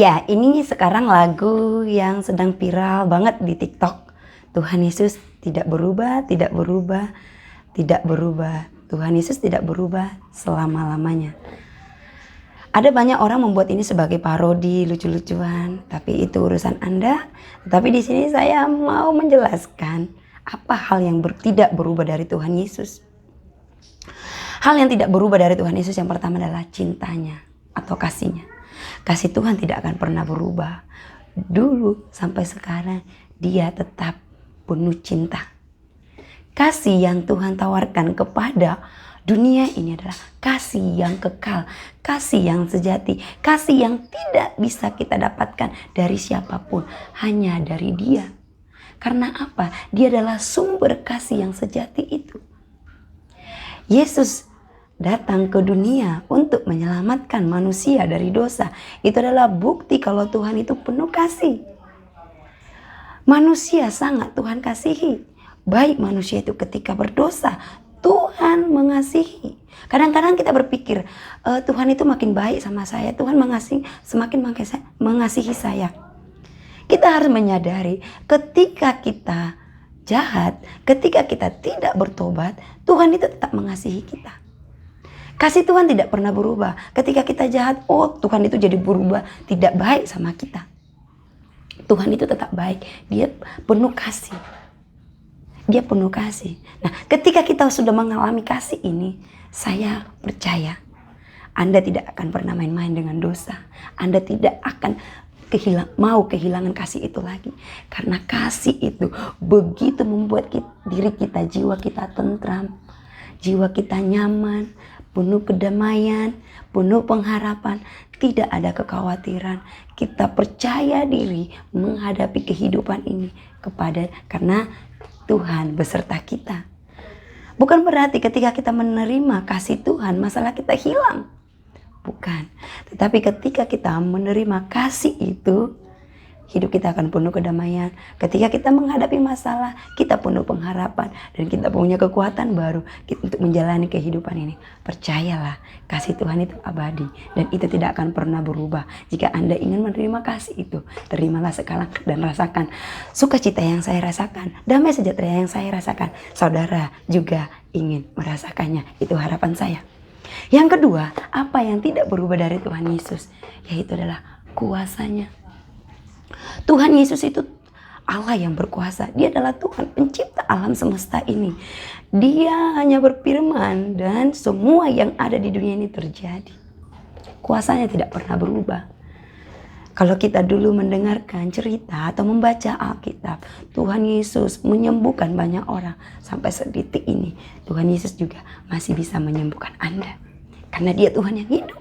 Ya, ini sekarang lagu yang sedang viral banget di TikTok. Tuhan Yesus tidak berubah, tidak berubah, tidak berubah. Tuhan Yesus tidak berubah selama-lamanya. Ada banyak orang membuat ini sebagai parodi, lucu-lucuan, tapi itu urusan Anda. Tapi di sini saya mau menjelaskan apa hal yang tidak berubah dari Tuhan Yesus. Hal yang tidak berubah dari Tuhan Yesus yang pertama adalah cintanya atau kasihnya. Kasih Tuhan tidak akan pernah berubah. Dulu sampai sekarang dia tetap penuh cinta. Kasih yang Tuhan tawarkan kepada dunia ini adalah kasih yang kekal, kasih yang sejati, kasih yang tidak bisa kita dapatkan dari siapapun, hanya dari Dia. Karena apa? Dia adalah sumber kasih yang sejati itu. Yesus datang ke dunia untuk menyelamatkan manusia dari dosa. Itu adalah bukti kalau Tuhan itu penuh kasih. Manusia sangat Tuhan kasihi. Baik manusia itu ketika berdosa, Tuhan mengasihi. Kadang-kadang kita berpikir, Tuhan itu makin baik sama saya, Tuhan semakin mengasihi saya. Kita harus menyadari ketika kita jahat, ketika kita tidak bertobat, Tuhan itu tetap mengasihi kita. Kasih Tuhan tidak pernah berubah. Ketika kita jahat, Tuhan itu jadi berubah, tidak baik sama kita. Tuhan itu tetap baik, Dia penuh kasih. Dia penuh kasih. Nah, ketika kita sudah mengalami kasih ini, saya percaya Anda tidak akan pernah main-main dengan dosa. Anda tidak akan mau kehilangan kasih itu lagi. Karena kasih itu begitu membuat diri kita, jiwa kita tentram, jiwa kita nyaman, penuh kedamaian, penuh pengharapan, tidak ada kekhawatiran. Kita percaya diri menghadapi kehidupan ini karena Tuhan beserta kita. Bukan berarti ketika kita menerima kasih Tuhan, masalah kita hilang. Bukan. Tetapi ketika kita menerima kasih itu, hidup kita akan penuh kedamaian. Ketika kita menghadapi masalah, kita penuh pengharapan. Dan kita punya kekuatan baru untuk menjalani kehidupan ini. Percayalah, kasih Tuhan itu abadi. Dan itu tidak akan pernah berubah. Jika Anda ingin menerima kasih itu, terimalah sekarang dan rasakan sukacita yang saya rasakan. Damai sejahtera yang saya rasakan. Saudara juga ingin merasakannya. Itu harapan saya. Yang kedua, apa yang tidak berubah dari Tuhan Yesus? Yaitu adalah kuasanya. Tuhan Yesus itu Allah yang berkuasa. Dia adalah Tuhan pencipta alam semesta ini. Dia hanya berfirman dan semua yang ada di dunia ini terjadi. Kuasanya tidak pernah berubah. Kalau kita dulu mendengarkan cerita atau membaca Alkitab, Tuhan Yesus menyembuhkan banyak orang. Sampai sedetik ini, Tuhan Yesus juga masih bisa menyembuhkan Anda. Karena Dia Tuhan yang hidup.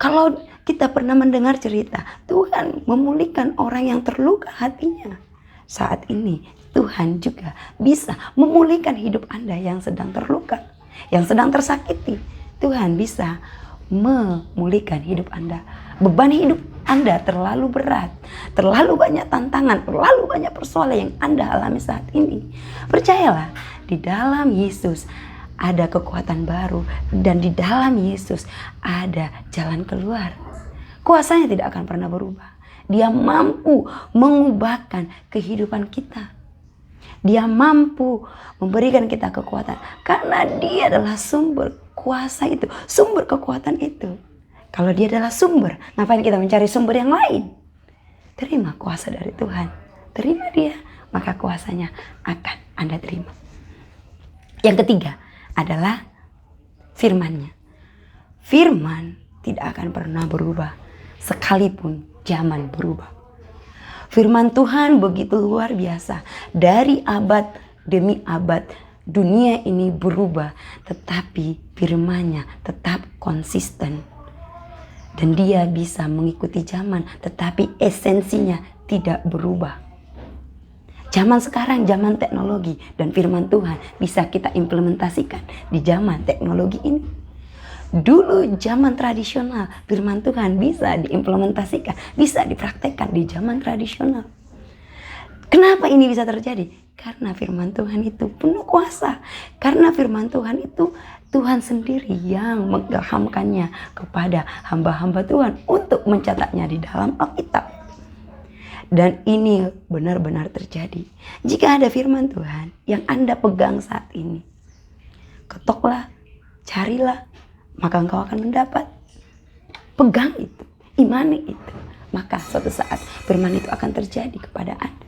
Kalau kita pernah mendengar cerita, Tuhan memulihkan orang yang terluka hatinya. Saat ini, Tuhan juga bisa memulihkan hidup Anda yang sedang terluka, yang sedang tersakiti. Tuhan bisa memulihkan hidup Anda. Beban hidup Anda terlalu berat, terlalu banyak tantangan, terlalu banyak persoalan yang Anda alami saat ini. Percayalah, di dalam Yesus ada kekuatan baru, dan di dalam Yesus ada jalan keluar. Kuasanya tidak akan pernah berubah. Dia mampu mengubahkan kehidupan kita. Dia mampu memberikan kita kekuatan karena Dia adalah sumber kuasa itu, sumber kekuatan itu. Kalau Dia adalah sumber, ngapain kita mencari sumber yang lain? Terima kuasa dari Tuhan. Terima Dia, maka kuasanya akan Anda terima. Yang ketiga adalah firman-Nya. Firman tidak akan pernah berubah sekalipun zaman berubah. Firman Tuhan begitu luar biasa. Dari abad demi abad dunia ini berubah, tetapi firman-Nya tetap konsisten. Dan Dia bisa mengikuti zaman, tetapi esensinya tidak berubah. Zaman sekarang zaman teknologi, dan firman Tuhan bisa kita implementasikan di zaman teknologi ini. Dulu zaman tradisional, firman Tuhan bisa diimplementasikan, bisa dipraktekkan di zaman tradisional. Kenapa ini bisa terjadi? Karena firman Tuhan itu penuh kuasa. Karena firman Tuhan itu Tuhan sendiri yang mengilhamkannya kepada hamba-hamba Tuhan untuk mencatatnya di dalam Alkitab. Dan ini benar-benar terjadi. Jika ada firman Tuhan yang Anda pegang saat ini, ketoklah, carilah, maka engkau akan mendapat. Pegang itu, imani itu. Maka suatu saat firman itu akan terjadi kepada Anda.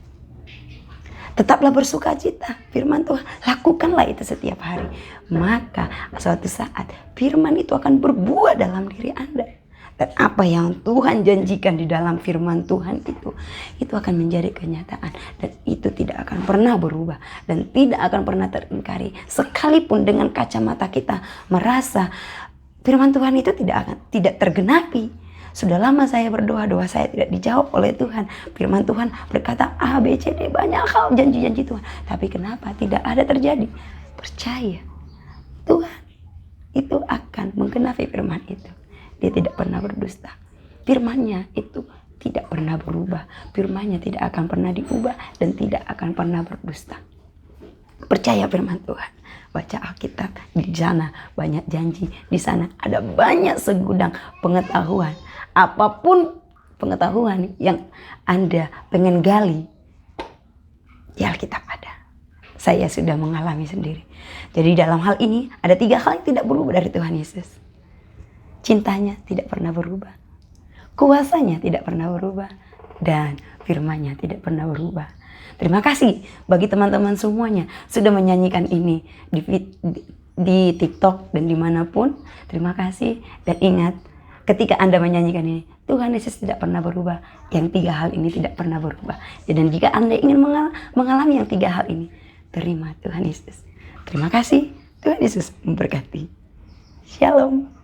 Tetaplah bersukacita, firman Tuhan. Lakukanlah itu setiap hari. Maka suatu saat firman itu akan berbuah dalam diri Anda. Dan apa yang Tuhan janjikan di dalam firman Tuhan itu akan menjadi kenyataan. Dan itu tidak akan pernah berubah. Dan tidak akan pernah teringkari. Sekalipun dengan kacamata kita merasa firman Tuhan itu tidak tergenapi. Sudah lama saya berdoa, doa saya tidak dijawab oleh Tuhan. Firman Tuhan berkata A, B, C, D, banyak hal janji-janji Tuhan. Tapi kenapa tidak ada terjadi? Percaya, Tuhan itu akan menggenapi firman itu. Dia tidak pernah berdusta. Firman-Nya itu tidak pernah berubah. Firman-Nya tidak akan pernah diubah dan tidak akan pernah berdusta. Percaya firman Tuhan. Baca Alkitab, di sana banyak janji, di sana ada banyak segudang pengetahuan. Apapun pengetahuan yang Anda pengen gali, di Alkitab ada. Saya sudah mengalami sendiri. Jadi dalam hal ini ada 3 hal yang tidak berubah dari Tuhan Yesus. Cintanya tidak pernah berubah, kuasanya tidak pernah berubah, dan firman-Nya tidak pernah berubah. Terima kasih bagi teman-teman semuanya sudah menyanyikan ini di TikTok dan dimanapun. Terima kasih dan ingat, ketika Anda menyanyikan ini, Tuhan Yesus tidak pernah berubah. Yang 3 hal ini tidak pernah berubah. Dan jika Anda ingin mengalami yang 3 hal ini, terima Tuhan Yesus. Terima kasih, Tuhan Yesus memberkati. Shalom.